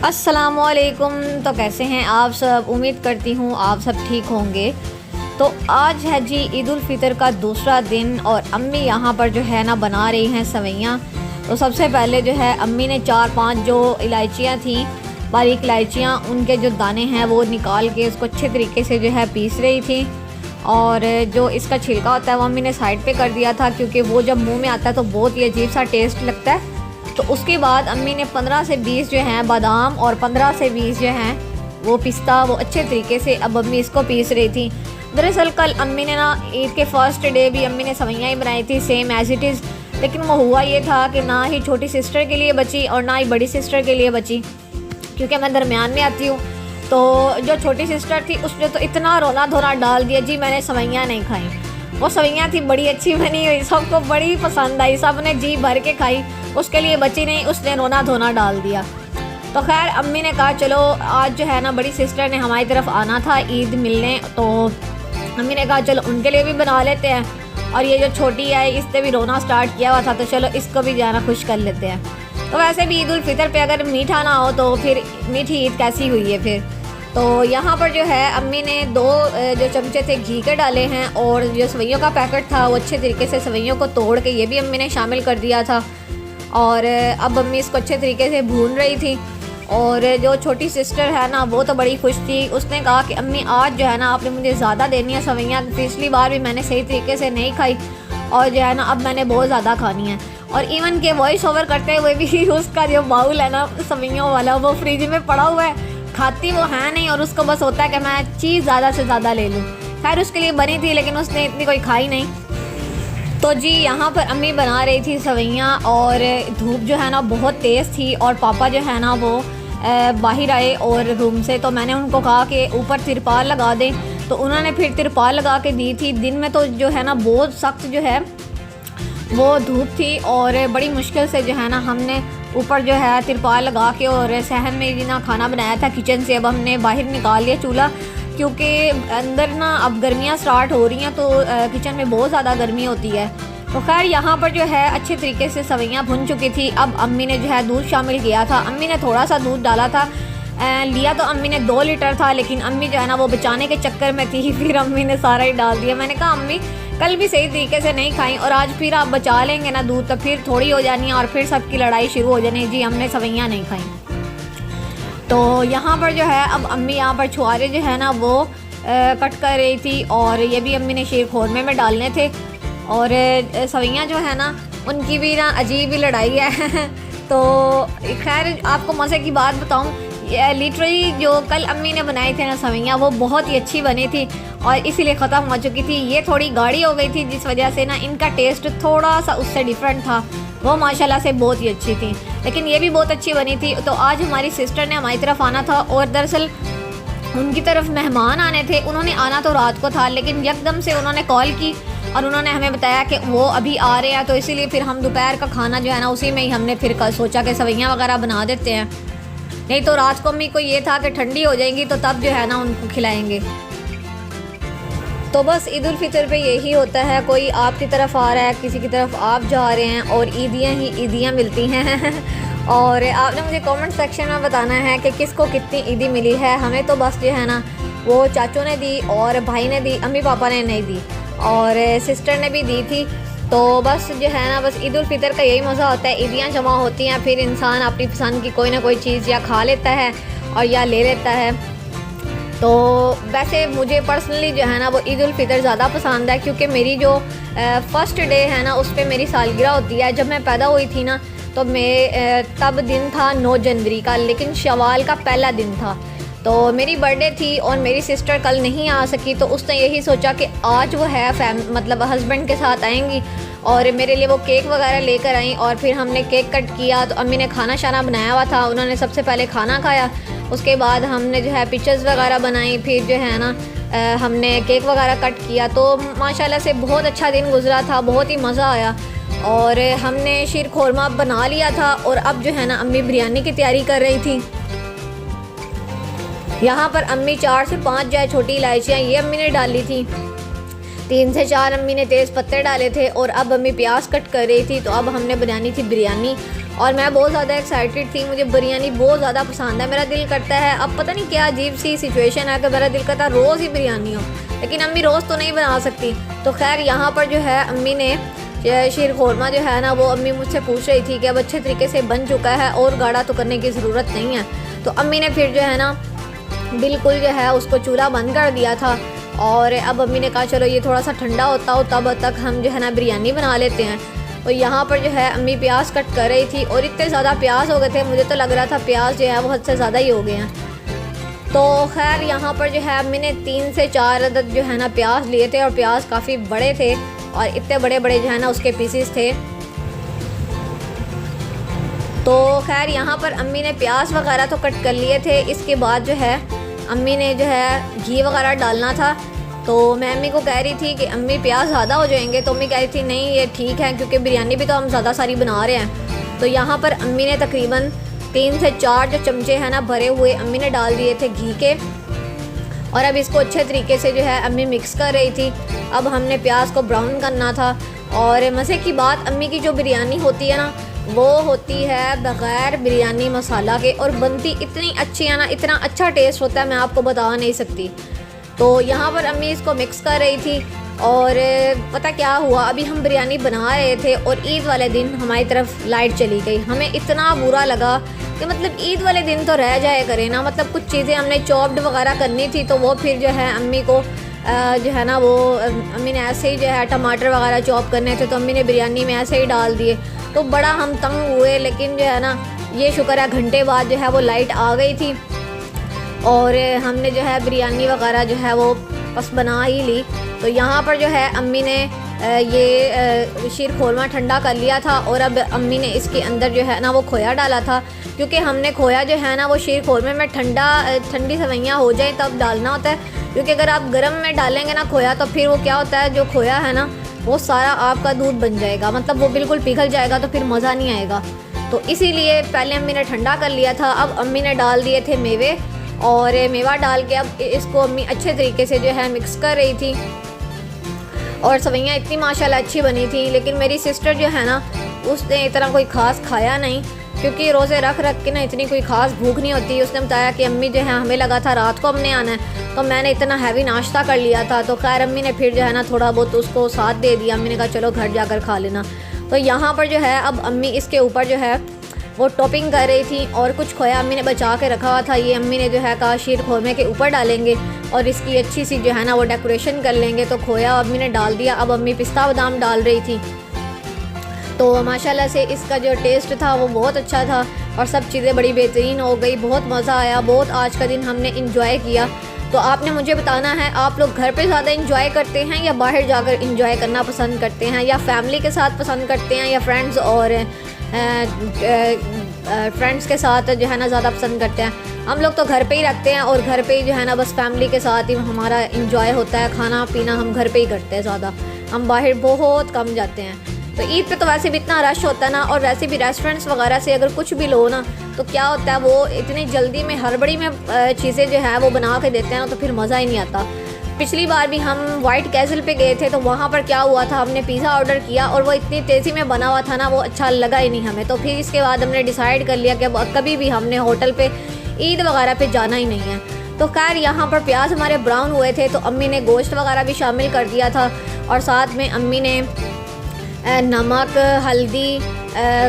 अस्सलामुअलैकुम। तो कैसे हैं आप सब? उम्मीद करती हूँ आप सब ठीक होंगे। तो आज है जी ईद उल फितर का दूसरा दिन और अम्मी यहाँ पर जो है ना बना रही हैं सवैयाँ। तो सबसे पहले जो है अम्मी ने 4-5 जो इलायचियाँ थी, बारीक इलायचियाँ, उनके जो दाने हैं वो निकाल के उसको अच्छे तरीके से जो है पीस रही थी। और जो इसका छिलका होता है वो अम्मी ने साइड पे कर दिया था, क्योंकि वो जब मुंह में आता है तो बहुत ही अजीब सा टेस्ट लगता है। तो उसके बाद अम्मी ने 15 से 20 जो हैं बादाम और 15 से 20 जो हैं वो पिस्ता, वो अच्छे तरीके से अब अम्मी इसको पीस रही थी। दरअसल कल अम्मी ने ना ईद के फर्स्ट डे भी अम्मी ने सवैयाँ ही बनाई थी सेम एज़ इट इज़, लेकिन वो हुआ ये था कि ना ही छोटी सिस्टर के लिए बची और ना ही बड़ी सिस्टर के लिए बची, क्योंकि मैं दरमियान में आती हूँ। तो जो छोटी सिस्टर थी उसने तो इतना रोना धोना डाल दिया जी, मैंने सवैयाँ नहीं खाई। वो सवैयाँ थी बड़ी अच्छी बनी हुई, सबको बड़ी पसंद आई, सब ने जी भर के खाई, उसके लिए बची नहीं, उसने रोना धोना डाल दिया। तो खैर अम्मी ने कहा चलो आज जो है ना बड़ी सिस्टर ने हमारी तरफ आना था ईद मिलने, तो अम्मी ने कहा चलो उनके लिए भी बना लेते हैं। और ये जो छोटी है इसने भी रोना स्टार्ट किया हुआ था, तो चलो इसको भी जाना खुश कर लेते हैं। तो वैसे भी ईद उल फितर पे अगर मीठा ना हो तो फिर मीठी ईद कैसी हुई है फिर। तो यहाँ पर जो है अम्मी ने 2 जो चमचे थे घी के डाले हैं, और जो सवैयों का पैकेट था वो अच्छे तरीके से सवैयों को तोड़ के ये भी अम्मी ने शामिल कर दिया था। और अब अम्मी इसको अच्छे तरीके से भून रही थी। और जो छोटी सिस्टर है ना वो तो बड़ी खुश थी, उसने कहा कि अम्मी आज जो है ना आपने मुझे ज़्यादा देनी है सवैयाँ, पिछली बार भी मैंने सही तरीके से नहीं खाई और जो है ना अब मैंने बहुत ज़्यादा खानी है। और इवन के वॉइस ओवर करते हुए भी उसका जो बाउल है ना सवैयों वाला वो फ्रिज में पड़ा हुआ है, खाती वो है नहीं, और उसको बस होता है कि मैं चीज़ ज़्यादा से ज़्यादा ले लूँ। खैर उसके लिए बनी थी लेकिन उसने इतनी कोई खाई नहीं। तो जी यहाँ पर अम्मी बना रही थी सवैयाँ, और धूप जो है ना बहुत तेज़ थी, और पापा जो है ना वो बाहर आए और रूम से, तो मैंने उनको कहा कि ऊपर तिरपाल लगा दें, तो उन्होंने फिर तिरपाल लगा के दी थी। दिन में तो जो है ना बहुत सख्त जो है वो धूप थी, और बड़ी मुश्किल से जो है ना हमने ऊपर जो है तिरपाल लगा के और सहन में ना खाना बनाया था किचन से। अब हमने बाहर निकाल लिया चूल्हा, क्योंकि अंदर ना अब गर्मियाँ स्टार्ट हो रही हैं, तो किचन में बहुत ज़्यादा गर्मी होती है। तो खैर यहाँ पर जो है अच्छे तरीके से सवैयाँ भुन चुकी थी। अब अम्मी ने जो है दूध शामिल किया था, अम्मी ने थोड़ा सा दूध डाला था, लिया तो अम्मी ने 2 लीटर था, लेकिन अम्मी जो है ना वो बचाने के चक्कर में थी, फिर अम्मी ने सारा ही डाल दिया। मैंने कहा अम्मी कल भी सही तरीके से नहीं खाई और आज फिर आप बचा लेंगे ना दूध तो फिर थोड़ी हो जानी है और फिर सबकी लड़ाई शुरू हो जानी जी हमने सवैयाँ नहीं खाई। तो यहाँ पर जो है अब अम्मी यहाँ पर छुआरे जो है ना वो कट कर रही थी, और ये भी अम्मी ने शीर खोरमे में डालने थे। और सवैयाँ जो है ना उनकी भी ना अजीब ही लड़ाई है। तो खैर आपको मज़े की बात बताऊँ, लिटरली जो कल अम्मी ने बनाए थे ना सवैयाँ वो बहुत ही अच्छी बनी थी और इसीलिए ख़त्म हो चुकी थी। ये थोड़ी गाढ़ी हो गई थी जिस वजह से ना इनका टेस्ट थोड़ा सा उससे डिफरेंट था। वो माशाल्लाह से बहुत ही अच्छी थी, लेकिन ये भी बहुत अच्छी बनी थी। तो आज हमारी सिस्टर ने हमारी तरफ आना था, और दरअसल उनकी तरफ मेहमान आने थे। उन्होंने आना तो रात को था, लेकिन यकदम से उन्होंने कॉल की और उन्होंने हमें बताया कि वो अभी आ रहे हैं। तो इसीलिए फिर हम दोपहर का खाना जो है ना उसी में ही हमने फिर सोचा कि सवैयाँ वगैरह बना देते हैं, नहीं तो रात को अम्मी को ये था कि ठंडी हो जाएंगी तो तब जो है ना उनको खिलाएंगे। तो बस ईद उल फितर पे यही होता है, कोई आपकी तरफ आ रहा है, किसी की तरफ आप जा रहे हैं, और ईदियाँ ही ईदियाँ मिलती हैं। और आपने मुझे कमेंट सेक्शन में बताना है कि किसको कितनी ईदी मिली है। हमें तो बस जो है ना वो चाचू ने दी और भाई ने दी, अम्मी पापा ने नहीं दी, और सिस्टर ने भी दी थी। तो बस जो है ना बस ईद उल फितर का यही मज़ा होता है, ईदियाँ जमा होती हैं, फिर इंसान अपनी पसंद की कोई ना कोई चीज़ या खा लेता है और या ले लेता है। तो वैसे मुझे पर्सनली जो है ना वो ईद उल फितर ज़्यादा पसंद है, क्योंकि मेरी जो फर्स्ट डे है ना उस पर मेरी सालगिरह होती है। जब मैं पैदा हुई थी ना तो मैं तब दिन था 9 जनवरी का, लेकिन शवाल का पहला दिन था। तो मेरी बर्थडे थी और मेरी सिस्टर कल नहीं आ सकी, तो उसने यही सोचा कि आज वो है मतलब हस्बैंड के साथ आएंगी, और मेरे लिए वो केक वगैरह लेकर आई, और फिर हमने केक कट किया। तो अम्मी ने खाना शाना बनाया हुआ था, उन्होंने सबसे पहले खाना खाया, उसके बाद हमने जो है पिक्चर्स वगैरह बनाई, फिर जो है ना हमने केक वगैरह कट किया। तो माशाल्लाह से बहुत अच्छा दिन गुजरा था, बहुत ही मज़ा आया। और हमने शीर खोरमा बना लिया था, और अब जो है ना अम्मी बिरयानी की तैयारी कर रही थी। यहाँ पर अम्मी 4 से 5 जो है छोटी इलायचियाँ ये अम्मी ने डाली थी, 3 से 4 अम्मी ने तेज़ पत्ते डाले थे, और अब अम्मी प्याज कट कर रही थी। तो अब हमने बनानी थी बिरयानी, और मैं बहुत ज़्यादा एक्साइटेड थी। मुझे बिरयानी बहुत ज़्यादा पसंद है। मेरा दिल करता है, अब पता नहीं क्या अजीब सी सिचुएशन है कि मेरा दिल करता है रोज़ ही बिरयानी हो, लेकिन अम्मी रोज़ तो नहीं बना सकती। तो खैर यहाँ पर जो है अम्मी ने शीर खोरमा जो है ना, वो अम्मी मुझसे पूछ रही थी कि अब अच्छे तरीके से बन चुका है और गाढ़ा तो करने की ज़रूरत नहीं है। तो अम्मी ने फिर जो है ना बिल्कुल जो है उसको चूल्हा बंद कर दिया था। और अब अम्मी ने कहा चलो ये थोड़ा सा ठंडा होता हो तब तक हम जो है ना बिरयानी बना लेते हैं। और यहाँ पर जो है अम्मी प्याज कट कर रही थी और इतने ज़्यादा प्याज हो गए थे, मुझे तो लग रहा था प्याज जो है वो हद से ज़्यादा ही हो गए हैं। तो खैर यहाँ पर जो है अम्मी ने 3 से 4 अदद जो है ना प्याज लिए थे और प्याज काफ़ी बड़े थे और इतने बड़े बड़े जो है ना उसके पीसीस थे। तो खैर यहाँ पर अम्मी ने प्याज वगैरह तो कट कर लिए थे। इसके बाद जो है अम्मी ने जो है घी वगैरह डालना था। तो मैं अम्मी को कह रही थी कि अम्मी प्याज ज़्यादा हो जाएंगे, तो अम्मी कह रही थी नहीं ये ठीक है क्योंकि बिरयानी भी तो हम ज़्यादा सारी बना रहे हैं। तो यहाँ पर अम्मी ने तकरीबन 3 से 4 जो चमचे हैं ना भरे हुए अम्मी ने डाल दिए थे घी के। और अब इसको अच्छे तरीके से जो है अम्मी मिक्स कर रही थी। अब हमने प्याज को ब्राउन करना था। और मज़े की बात, अम्मी की जो बिरयानी होती है ना वो होती है बग़ैर बिरयानी मसाला के और बनती इतनी अच्छी है ना, इतना अच्छा टेस्ट होता है मैं आपको बता नहीं सकती। तो यहाँ पर अम्मी इसको मिक्स कर रही थी। और पता क्या हुआ, अभी हम बिरयानी बना रहे थे और ईद वाले दिन हमारी तरफ लाइट चली गई। हमें इतना बुरा लगा कि मतलब ईद वाले दिन तो रह जाए करे ना, मतलब कुछ चीज़ें हमने चॉप्ड वगैरह करनी थी तो वो फिर जो है अम्मी को जो है ना वो अम्मी ने ऐसे ही जो है टमाटर वगैरह चॉप करने थे तो अम्मी ने बिरयानी में ऐसे ही डाल दिए। तो बड़ा हम तंग हुए, लेकिन जो है ना ये शुक्र है घंटे बाद जो है वो लाइट आ गई थी और हमने जो है बिरयानी वगैरह जो है वो बस बना ही ली। तो यहाँ पर जो है अम्मी ने ये शीर खोरमा ठंडा कर लिया था और अब अम्मी ने इसके अंदर जो है ना वो खोया डाला था, क्योंकि हमने खोया जो है ना वो शीर खोरमे में ठंडी सवैयाँ हो जाए तब डालना होता है। क्योंकि अगर आप गर्म में डालेंगे ना खोया तो फिर वो क्या होता है, जो खोया है ना वो सारा आपका दूध बन जाएगा, मतलब वो बिल्कुल पिघल जाएगा तो फिर मज़ा नहीं आएगा। तो इसीलिए पहले अम्मी ने ठंडा कर लिया था। अब अम्मी ने डाल दिए थे मेवे और मेवा डाल के अब इसको अम्मी अच्छे तरीके से जो है मिक्स कर रही थी। और सवैयाँ इतनी माशाल्लाह अच्छी बनी थी। लेकिन मेरी सिस्टर जो है ना उसने इतना कोई ख़ास खाया नहीं, क्योंकि रोज़े रख के ना इतनी कोई ख़ास भूख नहीं होती। उसने बताया कि अम्मी जो है हमें लगा था रात को हमने आना है, तो मैंने इतना हैवी नाश्ता कर लिया था। तो खैर अम्मी ने फिर जो है ना थोड़ा बहुत उसको साथ दे दिया। अम्मी ने कहा चलो घर जाकर खा लेना। तो यहाँ पर जो है अब अम्मी इसके ऊपर जो है वो टॉपिंग कर रही थी और कुछ खोया अम्मी ने बचा के रखा हुआ था, ये अम्मी ने जो है कहा शीर खोरमे के ऊपर डालेंगे और इसकी अच्छी सी जो है ना वो डेकोरेशन कर लेंगे। तो खोया अम्मी ने डाल दिया। अब अम्मी पिस्ता बादाम डाल रही थी। तो माशाल्लाह से इसका जो टेस्ट था वो बहुत अच्छा था और सब चीज़ें बड़ी बेहतरीन हो गई। बहुत मज़ा आया, बहुत आज का दिन हमने इंजॉय किया। तो आपने मुझे बताना है आप लोग घर पे ज़्यादा इंजॉय करते हैं या बाहर जाकर इंजॉय करना पसंद करते हैं, या फैमिली के साथ पसंद करते हैं, या फ्रेंड्स और फ्रेंड्स के साथ जो है ना ज़्यादा पसंद करते हैं। हम लोग तो घर पे ही रखते हैं और घर पे ही जो है ना बस फैमिली के साथ ही हमारा इंजॉय होता है। खाना पीना हम घर पे ही करते हैं ज़्यादा, हम बाहर बहुत कम जाते हैं। तो ईद पे तो वैसे भी इतना रश होता है ना, और वैसे भी रेस्टोरेंट्स वगैरह से अगर कुछ भी लो ना तो क्या होता है वो इतनी जल्दी में हड़बड़ी में चीज़ें जो है वो बना के देते हैं ना, तो फिर मज़ा ही नहीं आता। पिछली बार भी हम वाइट कैसल पे गए थे तो वहाँ पर क्या हुआ था, हमने पिज़्ज़ा ऑर्डर किया और वो इतनी तेज़ी में बना हुआ था ना, वो अच्छा लगा ही नहीं हमें। तो फिर इसके बाद हमने डिसाइड कर लिया कि अब कभी भी हमने होटल पे ईद वगैरह पे जाना ही नहीं है। तो खैर यहाँ पर प्याज हमारे ब्राउन हुए थे तो अम्मी ने गोश्त वगैरह भी शामिल कर दिया था और साथ में अम्मी ने नमक, हल्दी,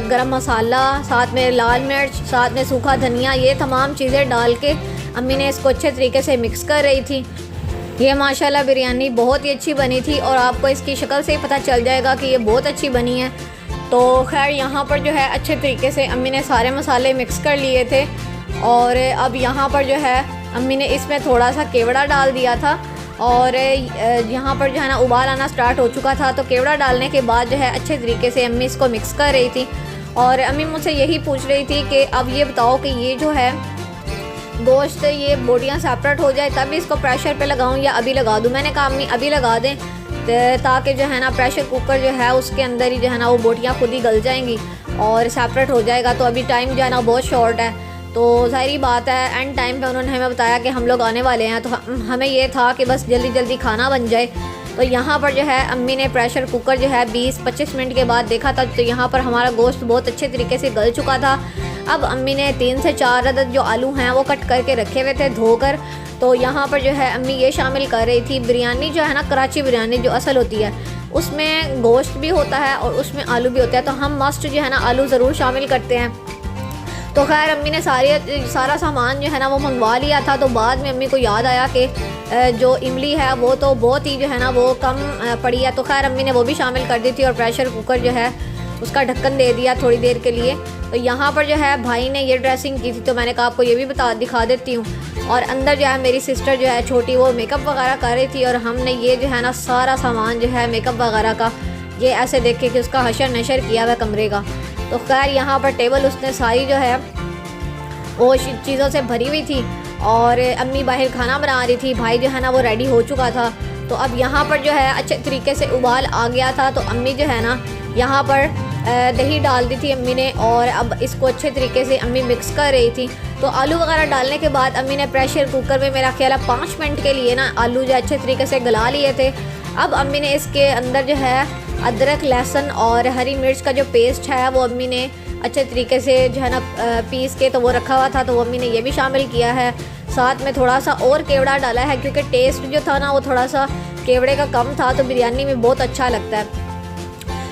गरम मसाला, साथ में लाल मिर्च, साथ में सूखा धनिया, ये तमाम चीज़ें डाल के अम्मी ने इसको अच्छे तरीके से मिक्स कर रही थी। ये माशाल्लाह बिरयानी बहुत ही अच्छी बनी थी और आपको इसकी शक्ल से ही पता चल जाएगा कि ये बहुत अच्छी बनी है। तो खैर यहाँ पर जो है अच्छे तरीके से अम्मी ने सारे मसाले मिक्स कर लिए थे और अब यहाँ पर जो है अम्मी ने इसमें थोड़ा सा केवड़ा डाल दिया था और यहाँ पर जो है ना उबाल आना स्टार्ट हो चुका था। तो केवड़ा डालने के बाद जो है अच्छे तरीके से अम्मी इसको मिक्स कर रही थी और अम्मी मुझसे यही पूछ रही थी कि अब ये बताओ कि ये जो है गोश्त ये बोटियाँ सेपरेट हो जाए तब इसको प्रेशर पे लगाऊं या अभी लगा दूं। मैंने कहा अम्मी अभी लगा दें ताकि जो है ना प्रेशर कुकर जो है उसके अंदर ही जो है ना वो बोटियाँ खुद ही गल जाएंगी और सेपरेट हो जाएगा। तो अभी टाइम जो है ना बहुत शॉर्ट है, तो ज़ाहिरी बात है एंड टाइम पे उन्होंने हमें बताया कि हम लोग आने वाले हैं। तो हमें ये था कि बस जल्दी जल्दी खाना बन जाए। तो यहाँ पर जो है अम्मी ने प्रेशर कुकर जो है 20-25 मिनट के बाद देखा था, तो यहाँ पर हमारा गोश्त बहुत अच्छे तरीके से गल चुका था। अब अम्मी ने 3 से 4 अदद जो आलू हैं वो कट करके रखे हुए थे धोकर। तो यहाँ पर जो है अम्मी ये शामिल कर रही थी, बिरयानी जो है ना, कराची बिरयानी जो असल होती है उसमें गोश्त भी होता है और उसमें आलू भी होता है, तो हम मस्ट जो है ना आलू ज़रूर शामिल करते हैं। तो खैर अम्मी ने सारा सामान जो है ना वो मंगवा लिया था। तो बाद में अम्मी को याद आया कि जो इमली है वो तो बहुत ही जो है ना वो कम पड़ी है, तो खैर अम्मी ने वो भी शामिल कर दी थी और प्रेशर कुकर जो है उसका ढक्कन दे दिया थोड़ी देर के लिए। तो यहाँ पर जो है भाई ने ये ड्रेसिंग की थी, तो मैंने कहा आपको ये भी दिखा देती हूँ। और अंदर जो है मेरी सिस्टर जो है छोटी, वो मेकअप वगैरह कर रही थी और हमने ये जो है ना सारा सामान जो है मेकअप वगैरह का ये ऐसे देखे कि उसका हशर नशर किया हुआ कमरे का। तो खैर यहाँ पर टेबल उसने सारी जो है वो चीज़ों से भरी हुई थी और अम्मी बाहर खाना बना रही थी, भाई जो है ना वो रेडी हो चुका था। तो अब यहाँ पर जो है अच्छे तरीके से उबाल आ गया था, तो अम्मी जो है ना यहाँ पर दही डाल दी थी अम्मी ने और अब इसको अच्छे तरीके से अम्मी मिक्स कर रही थी। तो आलू वगैरह डालने के बाद अम्मी ने प्रेशर कुकर में मेरा ख्याल है 5 मिनट के लिए ना आलू जो अच्छे तरीके से गला लिए थे। अब अम्मी ने इसके अंदर जो है अदरक, लहसुन और हरी मिर्च का जो पेस्ट है वो अम्मी ने अच्छे तरीके से जो है ना पीस के तो वो रखा हुआ था, तो वो अम्मी ने ये भी शामिल किया है। साथ में थोड़ा सा और केवड़ा डाला है क्योंकि टेस्ट जो था ना वो थोड़ा सा केवड़े का कम था, तो बिरयानी में बहुत अच्छा लगता है।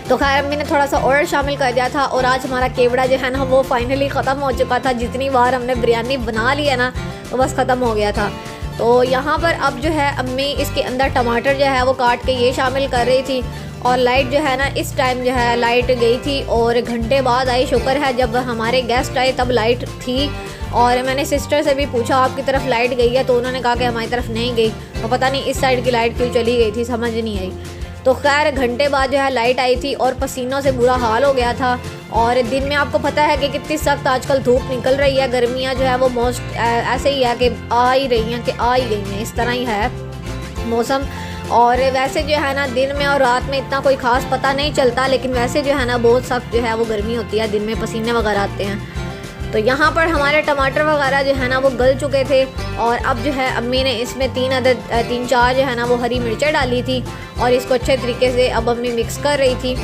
तो खैर अम्मी ने थोड़ा सा और शामिल कर दिया था और आज हमारा केवड़ा जो है ना वो फाइनली ख़त्म हो चुका था। जितनी बार हमने बिरयानी बना ली है ना तो बस ख़त्म हो गया था। तो यहाँ पर अब जो है अम्मी इसके अंदर टमाटर जो है वो काट के ये शामिल कर रही थी और लाइट जो है ना इस टाइम जो है लाइट गई थी और घंटे बाद आई। शुक्र है जब हमारे गेस्ट आए तब लाइट थी। और मैंने सिस्टर से भी पूछा आपकी तरफ लाइट गई है, तो उन्होंने कहा कि हमारी तरफ नहीं गई। तो पता नहीं इस साइड की लाइट क्यों चली गई थी, समझ नहीं आई। तो खैर घंटे बाद जो है लाइट आई थी और पसीनों से बुरा हाल हो गया था। और दिन में आपको पता है कि कितनी सख्त आजकल धूप निकल रही है, गर्मियाँ जो है वो मोस्ट ऐसे ही है कि आ ही रही हैं कि आ ही गई हैं, इस तरह ही है मौसम। और वैसे जो है ना दिन में और रात में इतना कोई ख़ास पता नहीं चलता, लेकिन वैसे जो है ना बहुत सख्त जो है वो गर्मी होती है, दिन में पसीने वगैरह आते हैं। तो यहाँ पर हमारे टमाटर वगैरह जो है ना वो गल चुके थे और अब जो है अम्मी ने इसमें 3-4 जो है ना वो हरी मिर्चें डाली थी और इसको अच्छे तरीके से अब अम्मी मिक्स कर रही थी।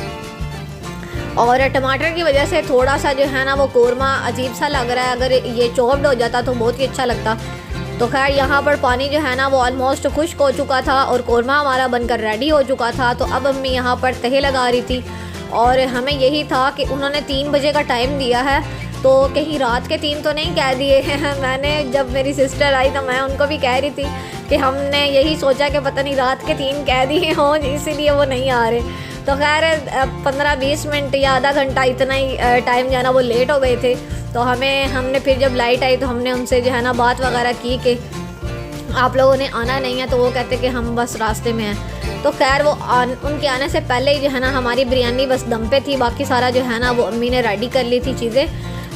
और टमाटर की वजह से थोड़ा सा जो है ना वो कोरमा अजीब सा लग रहा है, अगर ये चॉप्ड हो जाता तो बहुत ही अच्छा लगता। तो खैर यहाँ पर पानी जो है ना वो ऑलमोस्ट खुश्क हो चुका था और कोरमा हमारा बनकर रेडी हो चुका था। तो अब अम्मी यहाँ पर तहे लगा रही थी और हमें यही था कि उन्होंने 3 बजे का टाइम दिया है, तो कहीं रात के 3 तो नहीं कह दिए हैं। मैंने जब मेरी सिस्टर आई तो मैं उनको भी कह रही थी कि हमने यही सोचा कि पता नहीं रात के 3 कह दिए हों इसीलिए वो नहीं आ रहे। तो खैर 15-20 मिनट या आधा घंटा इतना ही टाइम जो है ना वो लेट हो गए थे। तो हमने फिर जब लाइट आई तो हमने उनसे जो है ना बात वगैरह की कि आप लोगों ने आना नहीं है, तो वो कहते कि हम बस रास्ते में हैं। तो खैर वो उनके आने से पहले ही जो है ना हमारी बिरयानी बस दम पे थी, बाकी सारा जो है ना वो अम्मी ने रेडी कर ली थी चीज़ें।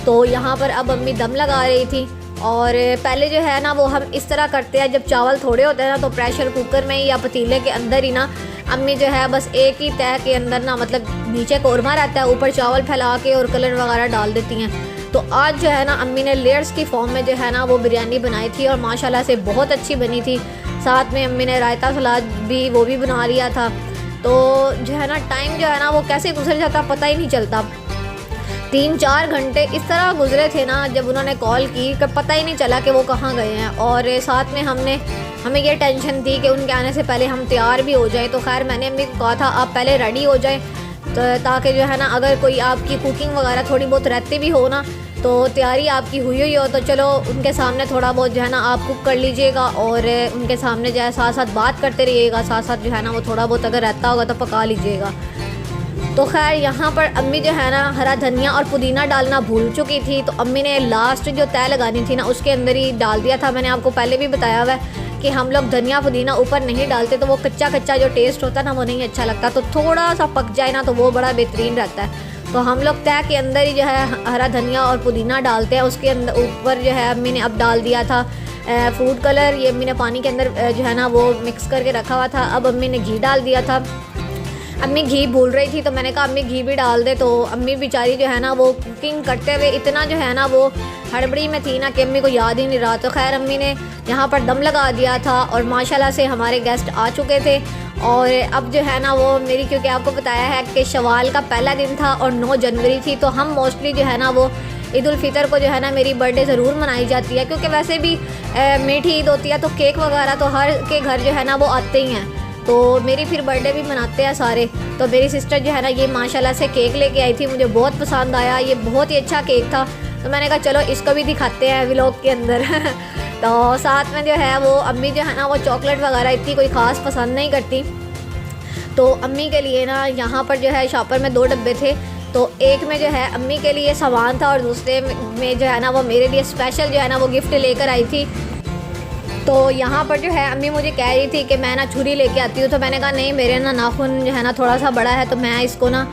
तो यहाँ पर अब अम्मी दम लगा रही थी और पहले जो है ना वो हम इस तरह करते हैं, जब चावल थोड़े होते हैं ना तो प्रेशर कुकर में या पतीले के अंदर ही ना अम्मी जो है बस एक ही तह के अंदर ना, मतलब नीचे कोरमा रहता है, ऊपर चावल फैला के और कलर वगैरह डाल देती हैं। तो आज जो है ना अम्मी ने लेयर्स की फॉर्म में जो है ना वो बिरयानी बनाई थी और माशाल्लाह से बहुत अच्छी बनी थी। साथ में अम्मी ने रायता सलाद भी वो भी बना लिया था। तो जो है ना टाइम जो है ना वो कैसे गुजर जाता पता ही नहीं चलता। 3-4 घंटे इस तरह गुजरे थे ना जब उन्होंने कॉल की कि पता ही नहीं चला कि वो कहाँ गए हैं। और साथ में हमें ये टेंशन थी कि उनके आने से पहले हम तैयार भी हो जाए। तो खैर मैंने अम्मी को कहा था आप पहले रेडी हो जाए, तो ताकि जो है ना अगर कोई आपकी कुकिंग वगैरह थोड़ी बहुत रहती भी हो ना तो तैयारी आपकी हुई हो तो चलो उनके सामने थोड़ा बहुत जो है ना आप कुक कर लीजिएगा और उनके सामने जो है साथ साथ बात करते रहिएगा, साथ साथ जो है ना वो थोड़ा बहुत अगर रहता होगा तो पका लीजिएगा। तो खैर यहाँ पर अम्मी जो है ना हरा धनिया और पुदीना डालना भूल चुकी थी, तो अम्मी ने लास्ट जो तय लगानी थी ना उसके अंदर ही डाल दिया था। मैंने आपको पहले भी बताया हुआ है कि हम लोग धनिया पुदीना ऊपर नहीं डालते तो वो कच्चा कच्चा जो टेस्ट होता है ना वो नहीं अच्छा लगता, तो थोड़ा सा पक जाए ना तो वो बड़ा बेहतरीन रहता है। तो हम लोग तय के अंदर ही जो है हरा धनिया और पुदीना डालते हैं। उसके अंदर ऊपर जो है अम्मी ने अब डाल दिया था फूड कलर, ये अम्मी ने पानी के अंदर जो है ना वो मिक्स करके रखा हुआ था। अब अम्मी ने घी डाल दिया था। अम्मी घी भूल रही थी तो मैंने कहा अम्मी घी भी डाल दे। तो अम्मी बेचारी जो है ना वो कुकिंग करते हुए इतना जो है ना वो हड़बड़ी में थी ना कि अम्मी को याद ही नहीं रहा। तो खैर अम्मी ने यहाँ पर दम लगा दिया था और माशाल्लाह से हमारे गेस्ट आ चुके थे और अब जो है ना वो मेरी, क्योंकि आपको बताया है कि शवाल का पहला दिन था और 9 जनवरी थी, तो हम मोस्टली जो है ना वो ईद उल फितर को जो है ना मेरी बर्थडे ज़रूर मनाई जाती है, क्योंकि वैसे भी मीठी ईद होती है तो केक वगैरह तो हर के घर जो है ना वो आते ही हैं। तो मेरी फिर बर्थडे भी मनाते हैं सारे। तो मेरी सिस्टर जो है ना ये माशाल्लाह से केक लेके आई थी, मुझे बहुत पसंद आया, ये बहुत ही अच्छा केक था। तो मैंने कहा चलो इसको भी दिखाते हैं व्लॉग के अंदर। तो साथ में जो है वो अम्मी जो है ना वो चॉकलेट वगैरह इतनी कोई ख़ास पसंद नहीं करती, तो अम्मी के लिए ना यहाँ पर जो है शॉपर में 2 डब्बे थे, तो एक में जो है अम्मी के लिए सामान था और दूसरे में जो है ना वो मेरे लिए स्पेशल जो है ना वो गिफ्ट लेकर आई थी। तो यहाँ पर जो है अम्मी मुझे कह रही थी कि मैं ना छुरी लेके आती हूँ, तो मैंने कहा नहीं, मेरे ना नाखून जो है ना थोड़ा सा बड़ा है, तो मैं इसको ना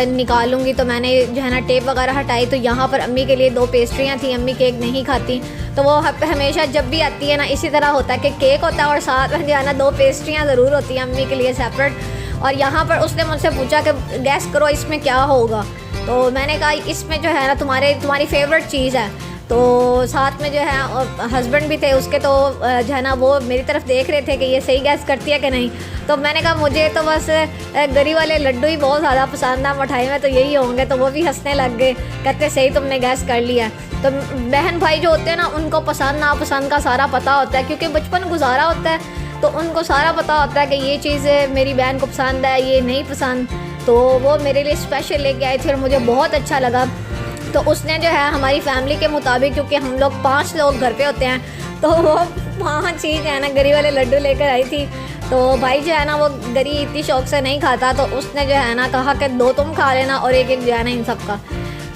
निकालूंगी। तो मैंने जो है ना टेप वगैरह हटाई। तो यहाँ पर अम्मी के लिए 2 पेस्ट्रियाँ थी, अम्मी केक नहीं खाती, तो वो हमेशा जब भी आती है ना इसी तरह होता है कि केक होता है और साथ में जो है ना 2 पेस्ट्रियाँ ज़रूर होती हैं अम्मी के लिए सेपरेट। और यहाँ पर उसने मुझसे पूछा कि गैस करो इसमें क्या होगा, तो मैंने कहा इसमें जो है ना तुम्हारी फेवरेट चीज़ है। तो साथ में जो है हस्बैंड भी थे उसके, तो जो है ना वो मेरी तरफ देख रहे थे कि ये सही गैस करती है कि नहीं। तो मैंने कहा मुझे तो बस गरी वाले लड्डू ही बहुत ज़्यादा पसंद है, मिठाई में तो यही होंगे। तो वो भी हंसने लग गए, कहते सही तुमने गैस कर लिया। तो बहन भाई जो होते हैं ना उनको पसंद नापसंद का सारा पता होता है, क्योंकि बचपन गुजारा होता है, तो उनको सारा पता होता है कि ये चीज़ मेरी बहन को पसंद है, ये नहीं पसंद। तो वो मेरे लिए स्पेशल लेके आई थी और मुझे बहुत अच्छा लगा। तो उसने जो है हमारी फैमिली के मुताबिक, क्योंकि हम लोग 5 लोग घर पे होते हैं, तो वो 5 ही जो है ना गरी वाले लड्डू लेकर आई थी। तो भाई जो है ना वो गरी इतनी शौक से नहीं खाता, तो उसने जो है ना कहा कि 2 तुम खा लेना और एक जो है ना इन सब का।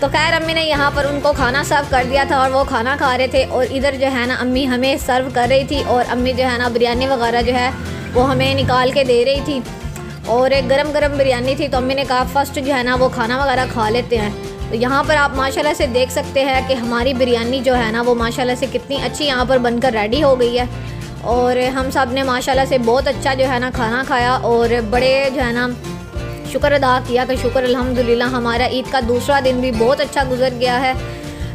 तो खैर अम्मी ने यहाँ पर उनको खाना सर्व कर दिया था और वो खाना खा रहे थे, और इधर जो है ना अम्मी हमें सर्व कर रही थी, और अम्मी जो है ना बिरयानी वगैरह जो है वो हमें निकाल के दे रही थी, और एक गरम गरम बिरयानी थी। तो अम्मी ने कहा फ़र्स्ट जो है ना वो खाना वगैरह खा लेते हैं। तो यहाँ पर आप माशाल्लाह से देख सकते हैं कि हमारी बिरयानी जो है ना वो माशाल्लाह से कितनी अच्छी यहाँ पर बनकर रेडी हो गई है, और हम सब ने माशाल्लाह से बहुत अच्छा जो है ना खाना खाया, और बड़े जो है ना शुक्र अदा किया कि शुक्र अल्हम्दुलिल्लाह हमारा ईद का दूसरा दिन भी बहुत अच्छा गुजर गया है।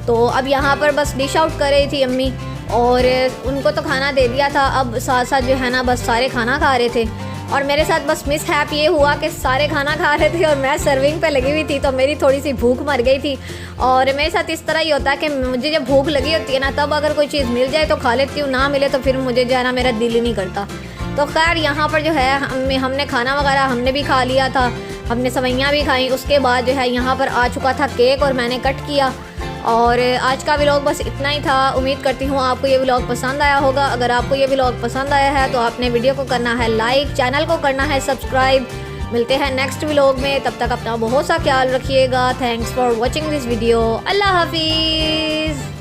तो अब यहाँ पर बस डिश आउट कर रही थी अम्मी, और उनको तो खाना दे दिया था, अब साथ साथ जो है ना बस सारे खाना खा रहे थे। और मेरे साथ बस मिस हैप ये हुआ कि सारे खाना खा रहे थे और मैं सर्विंग पे लगी हुई थी, तो मेरी थोड़ी सी भूख मर गई थी। और मेरे साथ इस तरह ही होता है कि मुझे जब भूख लगी होती है ना, तब अगर कोई चीज़ मिल जाए तो खा लेती हूँ, ना मिले तो फिर मुझे जो है ना मेरा दिल ही नहीं करता। तो खैर यहाँ पर जो है हमने खाना वगैरह हमने भी खा लिया था, हमने सवैयाँ भी खाई। उसके बाद जो है यहाँ पर आ चुका था केक, और मैंने कट किया। और आज का व्लॉग बस इतना ही था। उम्मीद करती हूँ आपको ये व्लॉग पसंद आया होगा। अगर आपको ये व्लॉग पसंद आया है तो आपने वीडियो को करना है लाइक, चैनल को करना है सब्सक्राइब। मिलते हैं नेक्स्ट व्लॉग में, तब तक अपना बहुत सा ख्याल रखिएगा। Thanks for watching this video. अल्लाह हाफिज़।